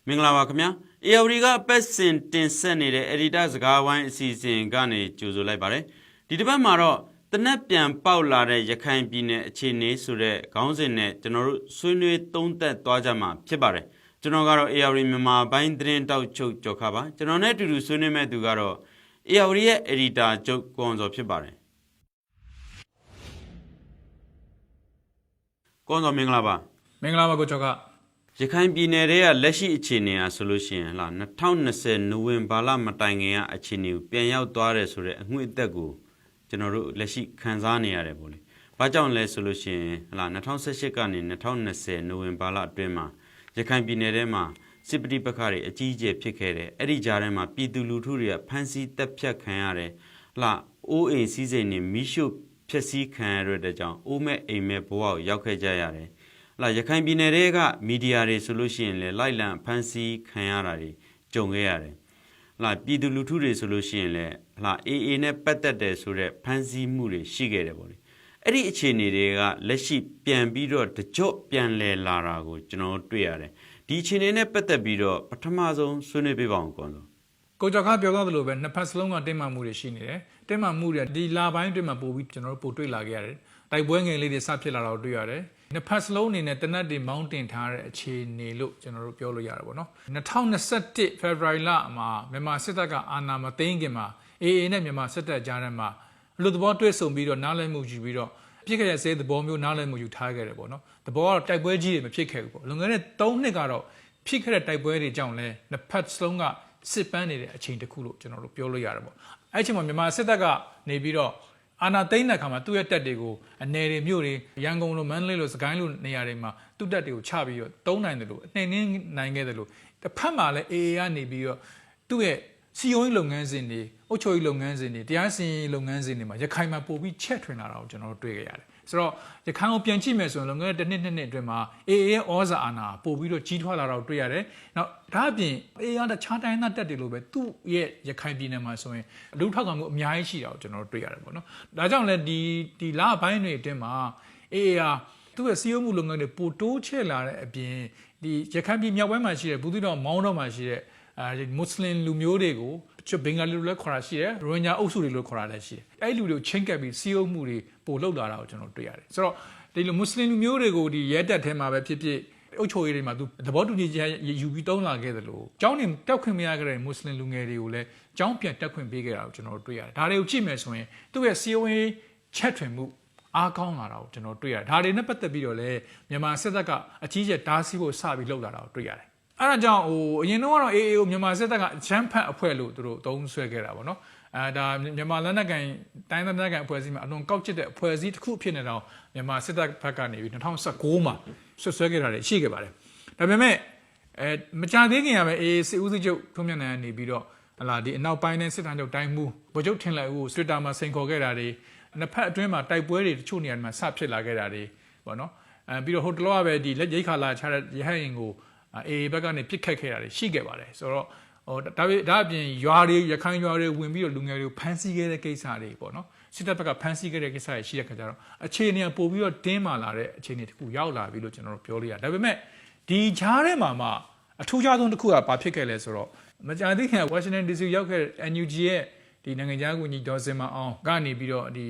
မင်္ဂလာပါခင်ဗျာ။ AOD ကပတ်စဉ်တင်ဆက်နေတဲ့ Editor စကားဝိုင်းအစီအစဉ်ကနေကြိုဆိုလိုက်ပါတယ်။ဒီတစ်ပတ်မှာတော့တနက်ပြန်ပေါက်လာတဲ့ရခိုင်ပြည်နယ်အခြေအနေဆိုတဲ့ခေါင်းစဉ်နဲ့ကျွန်တော်တို့ဆွေးနွေးသုံးသပ်သွားကြမှာဖြစ်ပါတယ်။ကျွန်တော်ကတော့ AOD မြန်မာပိုင်းသတင်းတောက်ချုပ်ကြော်ခါပါ။ကျွန်တော်နဲ့အတူတူဆွေးနွေးမဲ့သူကတော့ AOD ရဲ့ Editor ချုပ်ကွန်စော်ဖြစ်ပါတယ်။ကွန်စော်မင်္ဂလာပါ။မင်္ဂလာပါကိုကျော်ခရခိုင်ပြည်နယ်ရဲ့လက်ရှိအခြေအနေအဆိုလို့ရှိရင်လား2020နိုဝင်ဘာလမတိုင်ခင်ကအခြေအနေကိုပြန်ရောက်သွားတယ်ဆိုတဲ့အငွေ့အသက်ကိုကျွန်တော်တို့လက်ရှိခံစားနေရတယ်ပေါ့လေ။ဘာကြောင့်လဲဆိုလို့ရှိရင်လား2018ကနေ2020နိုဝင်ဘာလအတွင်းမှာရခိုင်ပြည်နယ်ထဲမှာစစ်ပဋိပက္ခတွေအကြီးအကျယ်ဖြစ်ခဲ့တယ်။အဲ့ဒီကြားထဲမှာပြည်သူလူထုတွေကဖမ်းဆီးတပ်ဖြတ်ခံရတယ်။လားအိုးအိမ်စီးစိမ်တွေမိရှုဖျက်ဆီးခံရတဲ့ကြောင့်အိုးမဲ့အိမ်မဲ့ဘဝကိုရောက်ခဲ့ကြရတယ်။ရခိုင်ပြည်နယ်တွေကမီဒီယာတွေဆိုလို့ရှိရင်လည်းလိုက်လံဖမ်းဆီးခံရတာတွေကြုံခဲ့ရတယ်။ပြည်သူလူထုတွေဆိုလို့ရှိရင်လည်းAAနဲ့ပတ်သက်တယ်ဆိုတဲ့ဖမ်းဆီးမှုတွေရှိခဲ့တယ်ပေါ့လေ။အဲ့ဒီအခြေအနေတွေကလက်ရှိပြန်ပြီးတော့တကြော့ပြန်လည်လာတာကိုကျွန်တော်တွေ့ရတယ်။ဒီအခြေအနေနဲ့ပတ်သက်ပြီးတော့ပထမဆုံးဆွေးနွေးပြပါအောင်ကွန်ဆို။ကိုကျော်ခပြောသွားသလိုပဲနှစ်ဖက်စလုံးကတင်းမာမှုတွေရှိနေတယ်။တင်းမာမှုတွေဒီလပိုင်းအတွင်းမှာပို့ပြီးကျွန်တော်တို့ပို့တွေ့လာခဲ့ရတယ်။တိုက်ပွဲငယ်လေးတွေစဖြစ်လာတာကိုတွေ့ရတယ်။နှစ်ဖက်စလုံးအနေနဲ့တနက်တွေမောင်းတင်ထားတဲ့အခြေအနေလို့ကျွန်တော်တို့ပြောလို့ရတာပေါ့နော်2021 February လမှာမြန်မာစစ်တပ်ကအာဏာမသိမ်းခင်မှာ AA နဲ့မြန်မာစစ်တပ်ကြားထဲမှာလူသဘောတွေ့ဆုံပြီးတော့နားလည်မှုယူပြီးတော့ဖြစ်ခဲ့တဲ့စေသဘောမျိုးနားလည်မှုယူထားခဲ့တယ်ပေါ့နော်သဘောကတော့တိုက်ပွဲကြီးတွေမဖြစ်ခဲ့ဘူးပေါ့လွန်ခဲ့တဲ့3နှစ်ကတော့ဖြစ်ခဲ့တဲ့တိုက်ပွဲတွေကြောင့်လဲနှစ်ဖက်စလုံးကစစ်ပန်းနေတဲ့အချိန်တစ်ခုလို့ကျွန်တော်တို့ပြောလို့ရတယ်ပေါ့အဲ့အချိန်မှာမြန်မာစစ်တပ်ကနေပြီးတော့အာဏာသိမ်းတဲ့အခါမှာသူ့ရဲ့တပ်တွေကိုအနေတွေမြို့တွေရန်ကုန်လိုမန္တလေးလိုစကိုင်းလိုနေရာတွေမှာသူ့တပ်တွေကိုချပြီးတော့တုံးနိုင်တယ်လို့နှိမ်နှင်းနိုင်ခဲ့တယ်လို့တစ်ဖက်မှာလည်း AA ကနေပြီးတော့သူ့ရဲ့စီယုံရေးလုပ်ငန်းစဉ်တွေအုပ်ချုပ်ရေးလုပ်ငန်းစဉ်တွေတရားစီရင်ရေးလုပ်ငန်းစဉ်တွေမှာရခိုင်မှာပို့ပြီးချက်ထွင်လာတာကိုကျွန်တော်တို့တွေ့ခဲ့ရတယ်ဆိုတော့ရခိုင်ကိုပြန်ကြည့်မယ်ဆိုရင်လွန်ခဲ့တဲ့နှစ်အတွင်းမှာ AA ရဲ့ဩဇာအာဏာပို့ပြီးတော့ကြီးထွားလာတာကိုတွေ့ရတယ်နောက်ဒါအပြင် AA ကတခြားတိုင်းသားတပ်တွေလိုပဲသူ့ရဲ့ရခိုင်ပြည်နယ်မှာဆိုရင်လူထောက်ကမှုအများကြီးရှိတာကိုကျွန်တော်တို့တွေ့ရတယ်ပေါ့နော်ဒါကြောင့်လည်းဒီလပိုင်းတွေအတွင်းမှာ AA ဟာသူ့ရဲ့စီးရုံးမှုလုပ်ငန်းတွေပိုတိုးချဲ့လာတဲ့အပြင်ဒီရခိုင်ပြည်မြောက်ပိုင်းမှာရှိတဲ့ဘူးသီးတောင်မောင်းတော့မှာရှိတဲ့မွတ်စလင်လူမျိုးတွေကိုချဘင်္ဂါလီလိုလည်းခေါ်တာရှိတယ်ရိုဟင်ဂျာအုပ်စုတွေလို့ခေါ်တာလည်းရှိတယ်အဲ့ဒီလူတွေကိုချင်းကပ်ပြီးစီးရုံးမှုတွေပိုလုပ်လာတာကိုကျွန်တော်တွေ့ရတယ်ဆိုတော့ဒီလိုမွတ်စလင်လူမျိုးတွေကိုဒီရဲတပ်ထဲမှာပဲဖြစ်ဖြစ်အုပ်ချုပ်ရေးတွေမှာသူသဘောတူညီချက်ယူပြီးတုံးလာခဲ့တယ်လို့ကျောင်းနေတက်ခွင့်မရခဲ့တဲ့မွတ်စလင်လူငယ်တွေကိုလည်းကျောင်းပြန်တက်ခွင့်ပေးခဲ့တာကိုကျွန်တော်တွေ့ရတယ်ဒါတွေကိုကြည့်မယ်ဆိုရင်သူ့ရဲ့စီးရုံးရေးချက်ထွင်မှုအားကောင်းလာတာကိုကျွန်တော်တွေ့ရတယ်ဒါတွေနဲ့ပတ်သက်ပြီးတော့လည်းမြန်မာစစ်တပ်ကအကြီးအကျယ်တားဆီးဖို့စပြီးလုပ်လာတာကိုတွေ့ရတယ်အဲ့ဒါကြောင့်အရင်တော့ AA ကိုမြန်မာစစ်တပ်ကအချမ်းဖတ်အဖွဲ့လို့သူတို့သုံးဆွဲခဲ့တာပေါ့နော်ဒါမြန်မာလက်နက်ကိုင်တိုင်းလက်နက်ကိုင်အဖွဲ့အစည်းမှာအလွန်ကောက်ကျစ်တဲ့အဖွဲ့အစည်းတစ်ခုဖြစ်နေတော့မြန်မာစစ်တပ်ဘက်ကနေပြီး2019မှာဆွဆွဲခဲ့တာတွေရှိခဲ့ပါတယ်ဒါပေမဲ့မကြာသေးခင်ကပဲ AA စစ်ဦးစီးချုပ်ထုံးမြတ်နိုင်ကနေပြီးတော့ဒီအနောက်ပိုင်းနဲ့စစ်တပ်ချုပ်တိုင်းမှုဗိုလ်ချုပ်ထင်လိုက်ဦးကိုစစ်တာမှာစိန်ခေါ်ခဲ့တာတွေနှစ်ဖက်အတွင်းမှာတိုက်ပွဲတွေတချို့နေရာတွေမှာစဖြစ်လာခဲ့တာတွေပေါ့နော်ပြီးတော့ဟိုတလောကပဲဒီလက်ရိတ်ခါလာချတဲ့ရဟတ်ရင်ကိုAA ဘက်ကနေပြစ်ခတ်ခဲ့တာတွေရှိခဲ့ပါတယ်ဆိုတော့ဒါအပြင်ရွာတွေရခိုင်ရွာတွေဝင်ပြီးတော့လူငယ်တွေကိုဖမ်းဆီးခဲ့တဲ့ကိစ္စတွေပေါ့နော်စစ်တပ်ဘက်ကဖမ်းဆီးခဲ့တဲ့ကိစ္စတွေရှိတဲ့ခါကျတော့အခြေအနေကပို့ပြီးတော့တင်းမာလာတဲ့အခြေအနေတစ်ခုရောက်လာပြီလို့ကျွန်တော်တို့ပြောလို့ရတယ်ဒါပေမဲ့ဒီဂျားထဲမှာမှအထူးခြားဆုံးတစ်ခုကဘာဖြစ်ခဲ့လဲဆိုတော့မကြာသေးခင် Washington DC ရောက်ခဲ့တဲ့ NUG ရဲ့ဒီနိုင်ငံခြားဝန်ကြီးဒေါ်စင်မာအောင်ကနေပြီးတော့ဒီ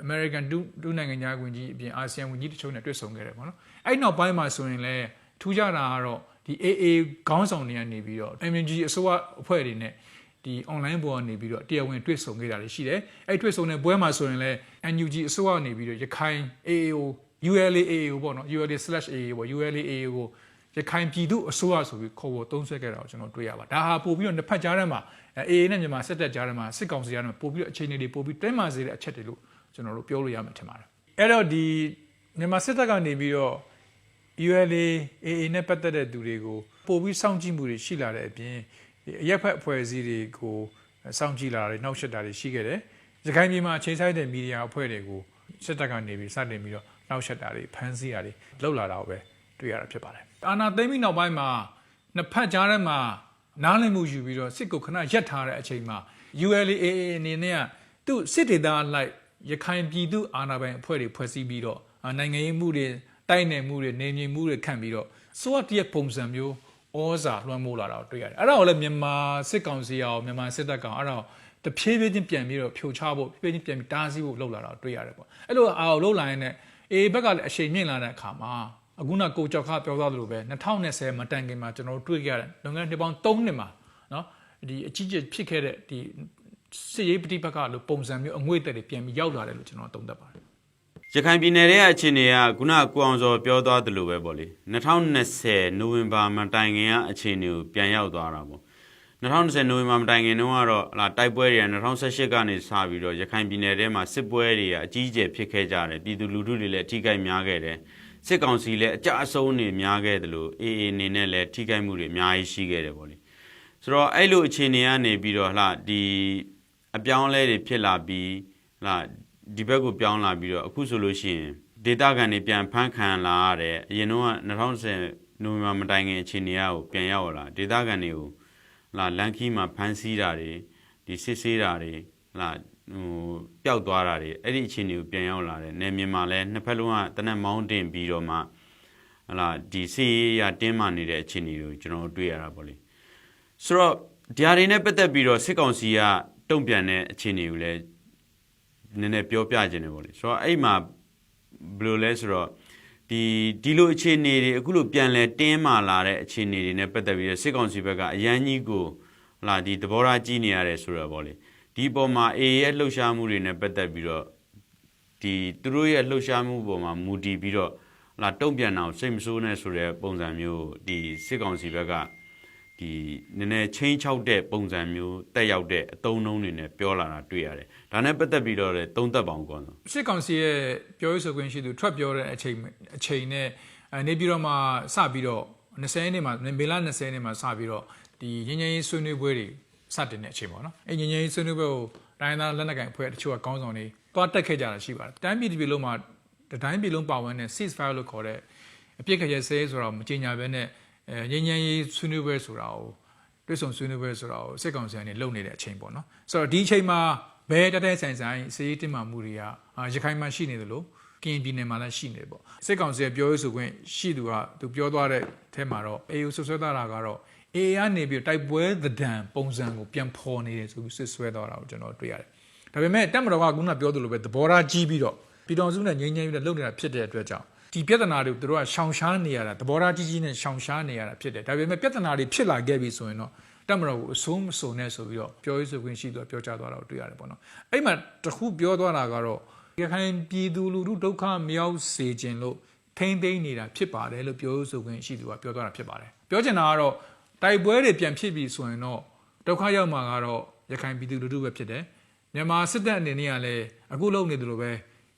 American ဒုနိုင်ငံခြားဝန်ကြီးအပြင်အာဆီယံဝန်ကြီးတချို့နဲ့တွေ့ဆုံခဲ့တယ်ပေါ့နော်အဲ့နောက်ပိုင်းမှာဆိုရင်လည်းထူးခြားတာကတော့ဒီ AA ခေါင်းဆောင်တွေကနေပြီးတော့ MNG အစိုးရအဖွဲ့တွေနဲ့ဒီ online ပေါ်ကနေပြီးတော့တရားဝင်တွေ့ဆုံခဲ့တာတွေရှိတယ်အဲ့တွေ့ဆုံတဲ့ပွဲမှာဆိုရင်လည်း NUG အစိုးရကနေပြီးတော့ရခိုင် AA ကို ULA/AA ကိုပေါ့နော် ULA/AA ပေါ့ ULA/AA ကိုရခိုင်ပြည်သူအစိုးရဆိုပြီးခေါ်ပေါ်သုံးဆွဲခဲ့တာကိုကျွန်တော်တွေ့ရပါဒါဟာပို့ပြီးတော့နှစ်ဖက်ကြားထဲမှာ AA နဲ့မြန်မာစစ်တပ်ကြားထဲမှာစစ်ကောင်စီကြားထဲမှာပို့ပြီးတော့အခြေအနေတွေပို့ပြီးတင်းမာစေတဲ့အချက်တွေလို့ကျွန်တော်တို့ပြောလို့ရမှာထင်ပါတယ်အဲ့တော့ဒီမြန်မာစစ်တပ်ကနေပြီးတော့ULA/AA နဲ့ပတ်သက်တဲ့သူတွေကိုပို့ပြီးစောင့်ကြည့်မှုတွေရှိလာတဲ့အပြင်အရက်ဖက်အဖွဲ့အစည်းတွေကိုစောင့်ကြည့်လာတာတွေနှောက်ယှက်တာတွေရှိခဲ့တယ်။ရခိုင်ပြည်မှာအခြေစိုက်တဲ့မီဒီယာအဖွဲ့တွေကိုစစ်တပ်ကနေပြီးစတင်ပြီးတော့နှောက်ယှက်တာတွေဖမ်းဆီးတာတွေလုပ်လာတာကိုပဲတွေ့ရတာဖြစ်ပါတယ်။အာဏာသိမ်းပြီးနောက်ပိုင်းမှာနှစ်ဖက်ကြားထဲမှာနားလည်မှုယူပြီးတော့စစ်ကိုခဏရပ်ထားတဲ့အချိန်မှာ ULA/AA အနေနဲ့ကသူ့စစ်ဒေသအလိုက်ရခိုင်ပြည်သူအာဏာပိုင်အဖွဲ့တွေဖွဲ့စည်းပြီးတော့နိုင်ငံရေးမှုတွေတိုက်နယ်မှုတွေနေမြေမှုတွေခန့်ပြီးတော့စိုးရတရက်ပုံစံမျိုး စာလွှမ်းမိုးလာတာကိုတွေ့ရတယ်အဲ့ဒါကိုလည်းမြန်မာစစ်ကောင်စီအောင်မြန်မာစစ်တပ်ကောင်အဲ့ဒါတဖြည်းဖြည်းချင်းပြန်ပြီးတော့ဖြိုချဖို့ဖြည်းဖြည်းချင်းပြန်ပြီးတားဆီးဖို့လှုပ်လာတာကိုတွေ့ရတယ်ပေါ့အဲ့လိုအောင်လှုပ်လာရင်လည်းအေဘက်ကလည်းအချိန်မြင့်လာတဲ့အခါမှာအခုနကိုကြောက်ခပြောသွားသလိုပဲ2020မတိုင်ခင်မှာကျွန်တော်တို့တွေ့ကြရတယ်လွန်ခဲ့တဲ့နှစ်ပေါင်း3နှစ်မှာနော်ဒီအကြီးကျယ်ဖြစ်ခဲ့တဲ့ဒီစစ်ရေးပဋိပက္ခလိုပုံစံမျိုးအငွေ့တက်တွေပြန်ပြီးရောက်လာတယ်လို့ကျွန်တော်သုံးသပ်ပါတယ်ရခိုင်ပြည်နယ်ရဲ့အခြေအနေကခုနကိုအောင်စောပြောသွားသလိုပဲပေါ့လေ2020နိုဝင်ဘာမတိုင်ခင်ကအခြေအနေကိုပြန်ရောက်သွားတာပေါ့2020နိုဝင်ဘာမတိုင်ခင်တုန်းကတော့တိုက်ပွဲတွေက2018ကနေစပြီးတော့ရခိုင်ပြည်နယ်ထဲမှာစစ်ပွဲတွေကအကြီးအကျယ်ဖြစ်ခဲ့ကြတယ်ပြည်သူလူထုတွေလည်းထိခိုက်များခဲ့တယ်စစ်ကောင်စီလည်းအကြအဆုံးတွေများခဲ့တယ်လို့အေအေအနေနဲ့လည်းထိခိုက်မှုတွေအများကြီးရှိခဲ့တယ်ပေါ့လေဆိုတော့အဲ့လိုအခြေအနေကနေပြီးတော့ဒီအပြောင်းအလဲတွေဖြစ်လာပြီးဒီဘက်ကိုပြောင်းလာပြီးတော့အခုဆိုလို့ရှိရင်ဒေတာကန်တွေပြန်ဖမ်းခံလာရတယ်အရင်တော့2010နိုဝင်ဘာမတိုင်ခင်အခြေအနေကိုပြန်ရောက်လာဒေတာကန်တွေကိုလန်ခီမှာဖမ်းဆီးတာတွေဒီစစ်ဆေးတာတွေပျောက်သွားတာတွေအဲ့ဒီအခြေအနေကိုပြန်ရောက်လာတယ်နေမြန်မာလဲနှစ်ဖက်လုံးကတနက်မောင်းတင်ပြီးတော့မှဒီစီရတင်းမာနေတဲ့အခြေအနေကိုကျွန်တော်တွေ့ရတာပေါ့လေဆိုတော့ဒီဟာတွေနဲ့ပတ်သက်ပြီးတော့စစ်ကောင်စီကတုံ့ပြန်တဲ့အခြေအနေကိုလည်းနည်းနည်းပြောပြခြင်းတယ်ပေါ့လေဆိုတော့အဲ့မှာဘယ်လိုလဲဆိုတော့ဒီလိုအခြေအနေတွေအခုလိုပြန်လဲတင်းမာလာတဲ့အခြေအနေတွေနဲ့ပတ်သက်ပြီးစစ်ကောင်စီဘက်ကအရန်ကြီးကိုဒီသဘောထားကြီးနေရတယ်ဆိုတော့ပေါ့လေဒီပေါ်မှာအေရဲ့လှုပ်ရှားမှုတွေနဲ့ပတ်သက်ပြီးတော့သူတို့ရဲ့လှုပ်ရှားမှုပေါ်မှာမူတည်ပြီးတော့တုံ့ပြန်အောင်စိတ်မဆိုးနဲ့ဆိုတဲ့ပုံစံမျိုးဒီစစ်ကောင်စီဘက်ကဒီနည်းနည်းချင်းချောက်တဲ့ပုံစံမျိုးတက်ရောက်တဲ့အသုံးအနှုန်းတွေနဲ့ပြောလာတာတွေ့ရတယ်။ဒါနဲ့ပတ်သက်ပြီးတော့လည်းသုံးသပ်ပါအောင်ကောနော်။စစ်ကောင်စီရဲ့ပြောရေးဆိုခွင့်ရှိသူထွက်ပြောတဲ့အချိန်နဲ့နေပြီးတော့မှစပြီးတော့20နှစ်မှာမေလ20နှစ်မှာစပြီးတော့ဒီငញ្ញရေးဆွေးနွေးပွဲတွေစတင်တဲ့အချိန်ပေါ့နော်။ငញ្ញရေးဆွေးနွေးပွဲကိုတိုင်းသားလက်နက်ကိုင်အဖွဲ့တချို့ကကောင်းဆောင်တွေတွားတက်ခဲ့ကြတာရှိပါတယ်။တိုင်းပြည်တစ်ပြည်လုံးမှာတိုင်းပြည်လုံးပါဝင်တဲ့ ceasefire လို့ခေါ်တဲ့အပြစ်ခရဲစဲဆိုတော့မကြေညာဘဲနဲ့ငញ្ញရေးဆွေးနွေးပွဲဆိုတာကိုတွေ့ဆုံဆွေးနွေးပွဲဆိုတာကိုစစ်ကောင်စီကနေလုပ်နေတဲ့အချိန်ပေါ့နော်ဆိုတော့ဒီအချိန်မှာဘယ်တက်ဆိုင်စီးတင်မှမှုတွေကရခိုင်မှာရှိနေတယ်လို့ကရင်ပြည်နယ်မှာလည်းရှိနေတယ်ပေါ့စစ်ကောင်စီရဲ့ပြောရေးဆိုခွင့်ရှိသူကသူပြောသွားတဲ့အထက်မှာတော့အေယူဆွဆွဲသားတာကတော့အေကနေပြီးတိုက်ပွဲသဏ္ဍာန်ပုံစံကိုပြန်ဖော်နေတယ်ဆိုပြီးဆွဆွဲသွားတာကိုကျွန်တော်တွေ့ရတယ်ဒါပေမဲ့တက်မတော်ကခုနပြောသလိုပဲသဘောထားကြီးပြီးတော့ပြည်တော်စုနဲ့ငြိမ်းချမ်းရေးနဲ့လုပ်နေတာဖြစ်တဲ့အတွက်ကြောင့်ဒီပြဿနာတွေကိုသူတို့ကရှောင်ရှားနေရတာသဘောထားကြီးကြီးနဲ့ရှောင်ရှားနေရတာဖြစ်တယ်ဒါပေမဲ့ပြဿနာတွေဖြစ်လာခဲ့ပြီဆိုရင်တော့တက်မတော်ကိုအဆုံးမစုံနဲ့ဆိုပြီးတော့ပြောရေးဆိုခွင့်ရှိသူပြောကြားသွားတာကိုတွေ့ရတယ်ပေါ့နော်အဲ့မှာတခုပြောသွားတာကတော့ရခိုင်ပြည်သူလူထုဒုက္ခမရောက်စေခြင်းလို့ထိမ့်သိမ်းနေတာဖြစ်ပါတယ်လို့ပြောရေးဆိုခွင့်ရှိသူကပြောသွားတာဖြစ်ပါတယ်ပြောချင်တာကတော့တိုက်ပွဲတွေပြန်ဖြစ်ပြီဆိုရင်တော့ဒုက္ခရောက်မှာကတော့ရခိုင်ပြည်သူလူထုပဲဖြစ်တယ်မြန်မာစစ်တပ်အနေနဲ့ကလည်းအခုလုပ်နေတယ်လို့ပဲ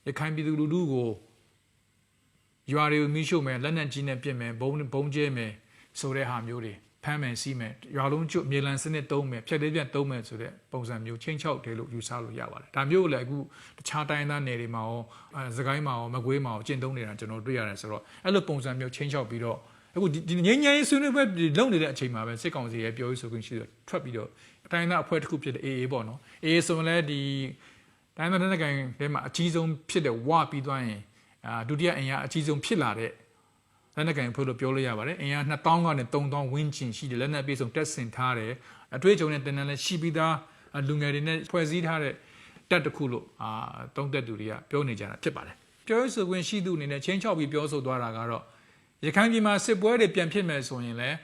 ရခိုင်ပြည်သူလူထုကိုရွာတွေကိုမိရှုမယ်လက်နက်ကြီးနဲ့ပစ်မယ်ဘုံကျဲမယ်ဆိုတဲ့ဟာမျိုးတွေဖမ်းမယ်စီးမယ်ရွာလုံးကျွတ်မြေလံစနစ်သုံးမယ်ဖြတ်လေးပြတ်သုံးမယ်ဆိုတဲ့ပုံစံမျိုးချင်းချောက်တယ်လို့ယူဆလို့ရပါတယ်ဒါမျိုးလည်းအခုတခြားတိုင်းသားနယ်တွေမှာရောစကိုင်းမှာရောမကွေးမှာရောကျင့်သုံးနေတာကျွန်တော်တွေ့ရတယ်ဆိုတော့အဲ့လိုပုံစံမျိုးချင်းချောက်ပြီးတော့အခုဒီငញ្ញရေးဆွေးနွေးပွဲလုပ်နေတဲ့အချိန်မှာပဲစစ်ကောင်စီရဲ့ပြောရေးဆိုခွင့်ရှိတယ်ထွက်ပြီးတော့အတိုင်းသားအဖွဲ့တစ်ခုဖြစ်တဲ့ AA ပေါ့နော် AA ဆိုရင်လည်းဒီတိုင်းသားနိုင်ငံထဲမှာအကြီးဆုံးဖြစ်တဲ့ဝပြီးသွားရင်ဒုတိယအင်အားအကြီးဆုံးဖြစ်လာတဲ့လက်နက်ကိုင်အဖွဲ့လို့ပြောလို့ရပါတယ်အင်အား2000ကနေ3000ဝန်းကျင်ရှိတယ်လက်နက်ပြေဆုံးတက်ဆင်ထားတယ်အတွေ့အကြုံနဲ့တင်တန်းလဲရှိပြီးသားလူငယ်တွေနဲ့ဖွဲ့စည်းထားတဲ့တက်တစ်ခုလို့သုံးသက်သူတွေကပြောနေကြတာဖြစ်ပါတယ်ပြောရေးဆိုခွင့်ရှိသူအနေနဲ့ချင်းချောက်ပြီးပြောဆိုသွားတာကတော့ရခိုင်ပြည်မှာစစ်ပွဲတွေပြန်ဖြစ်မယ်ဆိုရင်လည်း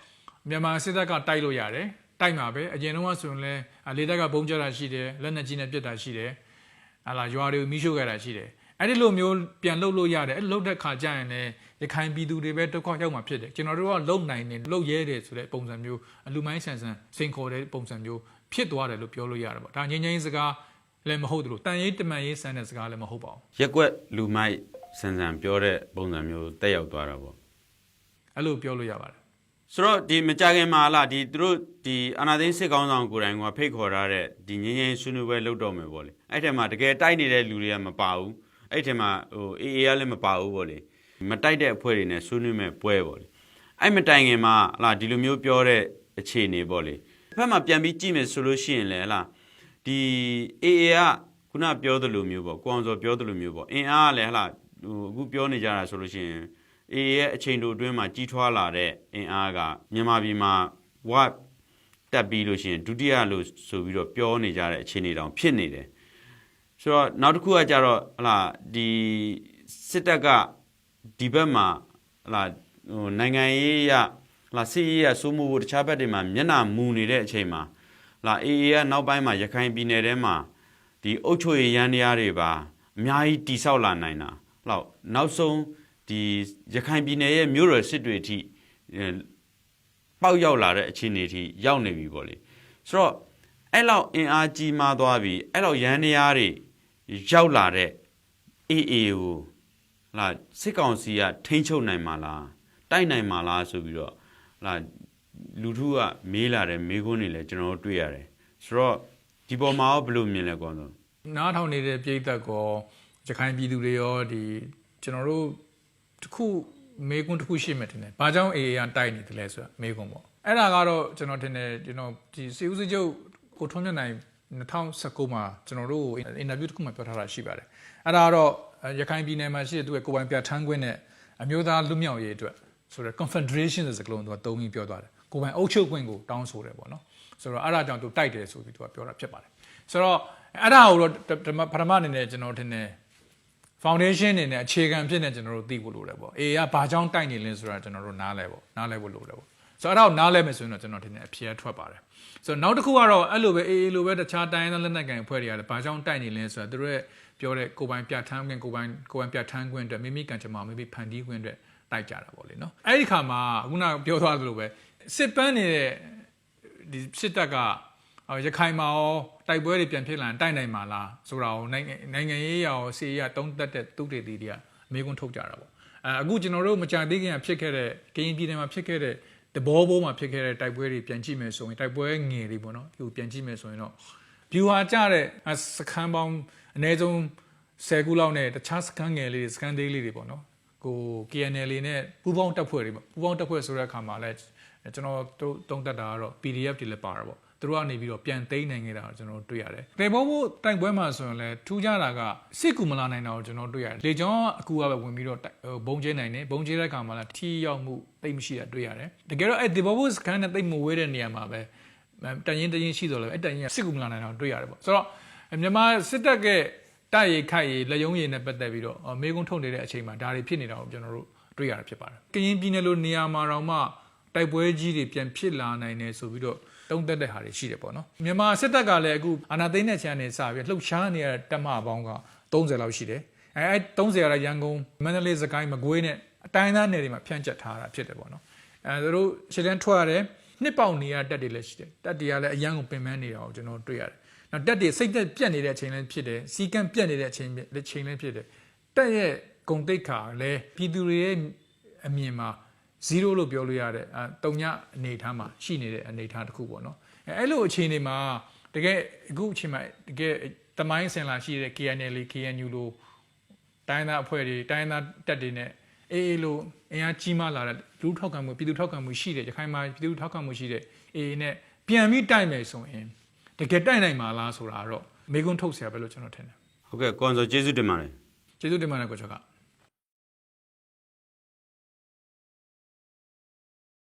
မြန်မာစစ်တပ်ကတိုက်လို့ရတယ်တိုက်မှာပဲအရင်တော့ဆိုရင်လည်းလေတပ်ကဘုံကျတာရှိတယ်လက်နက်ကြီးနဲ့ပစ်တာရှိတယ်ရွာတွေကိုမိရှို့ခဲ့တာရှိတယ်အဲ့ဒီလိုမျိုးပြန်လှုပ်လို့ရတယ်အဲ့လှုပ်တဲ့ခါကျရင်လည်းရခိုင်ပြည်သူတွေပဲဒုက္ခရောက်မှာဖြစ်တယ်ကျွန်တော်တို့ကလုံနိုင်နေလုံရဲတယ်ဆိုတဲ့ပုံစံမျိုးလူမိုင်းဆန်ဆန်စိန်ခေါ်တဲ့ပုံစံမျိုးဖြစ်သွားတယ်လို့ပြောလို့ရတယ်ပေါ့ဒါငြိမ်းချမ်းရေးစကားလည်းမဟုတ်ဘူးတန်ရေးတမန်ရေးဆန်တဲ့စကားလည်းမဟုတ်ပါဘူးရက်ွက်လူမိုက်ဆန်ဆန်ပြောတဲ့ပုံစံမျိုးတက်ရောက်သွားတာပေါ့အဲ့လိုပြောလို့ရပါတယ်ဆိုတော့ဒီမကြခင်မှာသူတို့ဒီအာနာသိန်းစစ်ကောင်းဆောင်ကိုယ်တိုင်ကဖိတ်ခေါ်ထားတဲ့ဒီငင်းငင်းဆွေးနွေးပွဲလုပ်တော့မယ်ပေါ့လေအဲ့ထက်မှာတကယ်တိုက်နေတဲ့လူတွေကမပါဘူးအဲ့ထက်မှာအေးကလည်းမပါဘူးပေါ့လေမတိုက်တဲ့အဖွဲ့တွေနဲ့ဆွေးနွေးမဲ့ပွဲပေါ့လေအဲ့မတိုင်ခင်မှာဒီလိုမျိုးပြောတဲ့အခြေအနေပေါ့လေတစ်ဖက်မှာပြန်ပြီးကြည့်မယ်ဆိုလို့ရှိရင်လည်းဒီအေးကခုနပြောသလိုမျိုးပေါ့ကိုအောင်စောပြောသလိုမျိုးပေါ့အင်အားကလည်းအခုပြောနေကြတာဆိုလို့ရှိရင် အေးရဲ့အချိန်တိုအတွင်းမှာကြီးထွားလာတဲ့အင်အားကမြန်မာပြည်မှာဝတက်ပြီးလို့ရှိရင်ဒုတိယလို့ဆိုပြီးတော့ပြောနေကြတဲ့အခြေအနေတောင်ဖြစ်နေတယ်ဆိုတော့နောက်တစ်ခုကကြတော့ဟလာဒီစစ်တပ်ကဒီဘက်မှာဟလာဟိုနိုင်ငံရေးရဟလာစစ်ရေးရစိုးမိုးဖို့တခြားဘက်တွေမှာမျက်နှာမူနေတဲ့အချိန်မှာဟလာအေးကနောက်ပိုင်းမှာရခိုင်ပြည်နယ်ထဲမှာဒီအုပ်ချုပ်ရေးရန်တရားတွေပါအများကြီးတိဆောက်လာနိုင်တာလောက်နောက်ဆုံးဒီရခိုင်ပြည်နယ်ရဲ့မြို့တော်စစ်တွေအထိပေါက်ရောက်လာတဲ့အခြေအနေအထိရောက်နေပြီပေါ့လေဆိုတော့အဲ့လောက်အင်အားကြီးမားသွားပြီအဲ့လောက်ရန်တရားတွေရောက်လာတဲ့အေးကိုလာစစ်ကောင်စီကထိန်းချုပ်နိုင်မှာလားတိုက်နိုင်မှာလားဆိုပြီးတော့လာလူထုကမေးလာတယ်မေးခွန်းတွေလည်းကျွန်တော်တို့တွေ့ရတယ်ဆိုတော့ဒီပေါ်မှာဘယ်လိုမြင်လဲကွာဆိုနားထောင်နေတဲ့ပြည်သက်ကောရခိုင်ပြည်သူတွေရောဒီကျွန်တော်တို့တခုမေးခွန်းတစ်ခုရှိမှတင်တယ်ဘာကြောင့်အေးတိုက်နေတယ်လဲဆိုတာမေးခွန်းပေါ့အဲ့ဒါကတော့ကျွန်တော်ထင်တယ်ကျွန်တော်ဒီစီဦးစီးချုပ်ကိုထွန်းမြတ်နိုင်2019မှာကျွန်တော်တို့အင်တာဗျူးတစ်ခုမှပြောထားတာရှိပါတယ်အဲ့ဒါကတော့ရခိုင်ပြည်နယ်မှာရှိတဲ့သူကကိုယ်ပိုင်ပြဋ္ဌာန်းခွင့်နဲ့အမျိုးသားလူမျိုးရေးအတွက်ဆိုတော့ confederation ဆိုတဲ့စကားလုံးသူကသုံးပြီးပြောသွားတယ်ကိုယ်ပိုင်အုပ်ချုပ်ခွင့်ကိုတောင်းဆိုတယ်ပေါ့နော်ဆိုတော့အဲ့ဒါကြောင့်သူတိုက်တယ်ဆိုပြီးသူကပြောတာဖြစ်ပါတယ်ဆိုတော့အဲ့ဒါကိုတော့ပထမအနေနဲ့ကျွန်တော်ထင်တယ် foundation အနေနဲ့အခြေခံဖြစ်နေကျွန်တော်တို့သိဖို့လိုတယ်ပေါ့အေးကဘာကြောင့်တိုက်နေလဲဆိုတာကျွန်တော်တို့နားလဲဖို့လိုတယ်ပေါ့ဆိုတော့အဲ့ဒါကိုနားလဲမယ်ဆိုရင်တော့ကျွန်တော်ထင်တယ်အဖြေထွက်ပါတယ်ဆိုတော့နောက်တစ်ခုကတော့အဲ့လိုပဲအေးလိုပဲတခြားတိုင်းသားလက်နက်ကိုင်အဖွဲ့တွေကလည်းဘာကြောင့်တိုက်နေလဲဆိုတာသူတို့ရဲ့ပြောတဲ့ကိုယ်ပိုင်ပြဋ္ဌာန်းခွင့်ကိုယ်ပိုင်ပြဋ္ဌာန်းခွင့်အတွက်မိမိကံကြမ္မာမိမိဖန်တီးခွင့်အတွက်တိုက်ကြတာပေါ့လေနော်အဲ့ဒီခါမှာခုနပြောသွားသလိုပဲစစ်ပန်းနေတဲ့ဒီစစ်တပ်ကရခိုင်မှာရောတိုက်ပွဲတွေပြန်ဖြစ်လာရင်တိုက်နိုင်မှာလားဆိုတာကိုနိုင်ငံရေးရောစီရေးရတုံးတက်တဲ့သူတွေတီတွေကမေးခွန်းထုတ်ကြတာပေါ့အခုကျွန်တော်တို့မကြသေးခင်ကဖြစ်ခဲ့တဲ့ကရင်ပြည်နယ်မှာဖြစ်ခဲ့တဲ့တဘောဘိုးမှာဖြစ်ခဲ့တဲ့တိုက်ပွဲတွေပြန်ကြည့်မယ်ဆိုရင်တိုက်ပွဲငယ်တွေပေါ့နော်ဒီပြန်ကြည့်မယ်ဆိုရင်တော့ view ဟာကြတဲ့စခန်းပေါင်းအနည်းဆုံး10ခုလောက်နဲ့တခြားစခန်းငယ်လေးစခန်းသေးလေးတွေပေါ့နော်ကို KNL နဲ့ပူပေါင်းတပ်ဖွဲ့တွေပေါ့ပူပေါင်းတပ်ဖွဲ့ဆိုတဲ့အခါမှာလည်းကျွန်တော်တို့တုံးတက်တာကတော့ PDF တွေလည်းပါတာပေါ့သူတို့ကနေပြီးတော့ပြန်သိမ်းနိုင်ခဲ့တာကိုကျွန်တော်တို့တွေ့ရတယ်။တေဘောဘိုးတိုက်ပွဲမှာဆိုရင်လည်းထူးခြားတာကစစ်ကူမလာနိုင်တာကိုကျွန်တော်တွေ့ရတယ်။လေကြောင်းအကူကပဲဝင်ပြီးတော့ဘုံကျဲနိုင်တယ်။ဘုံကျဲတဲ့အခါမှာလည်းထီရောက်မှုတိတ်မရှိတာတွေ့ရတယ်။တကယ်တော့အဲ့တေဘောဘိုးစကန်နဲ့တိတ်မဝေးတဲ့နေရာမှာပဲတန်ရင်ရှိတော့လည်းအဲ့တန်ရင်စစ်ကူမလာနိုင်တာကိုတွေ့ရတယ်ပေါ့။ဆိုတော့မြန်မာစစ်တပ်ကတိုက်ရိုက်ခိုက်ရလက်ယုံရည်နဲ့ပတ်သက်ပြီးတော့မေကုန်းထုတ်နေတဲ့အချိန်မှာဒါတွေဖြစ်နေတာကိုကျွန်တော်တို့တွေ့ရတာဖြစ်ပါတယ်။ကရင်ပြည်နယ်လိုနေရာမှာတော့မှတိုက်ပွဲကြီးတွေပြန်ဖြစ်လာနိုင်တယ်ဆိုပြီးတော့တုံးတက်တဲ့ဟာတွေရှိတယ်ပေါ့နော်မြန်မာစစ်တပ်ကလည်းအခုအာဏာသိမ်းတဲ့ချမ်းနေစပြီးလှုပ်ရှားနေရတဲ့တပ်မပေါင်းက30လောက်ရှိတယ်အဲ30ရာရန်ကုန်မန္တလေးစကိုင်းမကွေးနဲ့အတိုင်းသားနယ်တွေမှာဖြန့်ကျက်ထားတာဖြစ်တယ်ပေါ့နော်သူတို့ရှစ်တန်းထွက်ရတယ်နှစ်ပေါက်နေရတက်တွေလည်းရှိတယ်တက်တွေကလည်းအရန်ကိုပင်ပန်းနေတာကိုကျွန်တော်တွေ့ရတယ်နောက်တက်တွေစိတ်သက်ပြက်နေတဲ့အချိန်လည်းဖြစ်တယ်စီကံပြက်နေတဲ့အချိန်လည်းဖြစ်တယ်တက်ရဲ့ဂုံတိတ်ခါလည်းပြည်သူတွေရဲ့အမြင်မှာ0လို့ပြောလို့ရတဲ့တုံညအနေထားမှာရှိနေတဲ့အနေထားတစ်ခုပေါ့နော်အဲ့လိုအခြေအနေမှာတကယ်အခုအချိန်မှာတကယ်တမိုင်းဆင်လာရှိတဲ့ KNL KNU လို့တိုင်းသားအဖွဲ့တွေတိုင်းသားတက်တွေနဲ့အေးလို့အင်အားကြီးမားလာတဲ့လူထောက်ခံမှုပြည်သူထောက်ခံမှုရှိတဲ့ရခိုင်မှာပြည်သူထောက်ခံမှုရှိတဲ့အေးနဲ့ပြန်ပြီးတိုက်မယ်ဆိုရင်တကယ်တိုက်နိုင်မှာလားဆိုတာတော့မေးခွန်းထုတ်เสียပဲလို့ကျွန်တော်ထင်တယ်ဟုတ်ကဲ့ကွန်ဆိုကျေးဇူးတင်ပါတယ်ကျေးဇူးတင်ပါတယ်ကိုကျော်က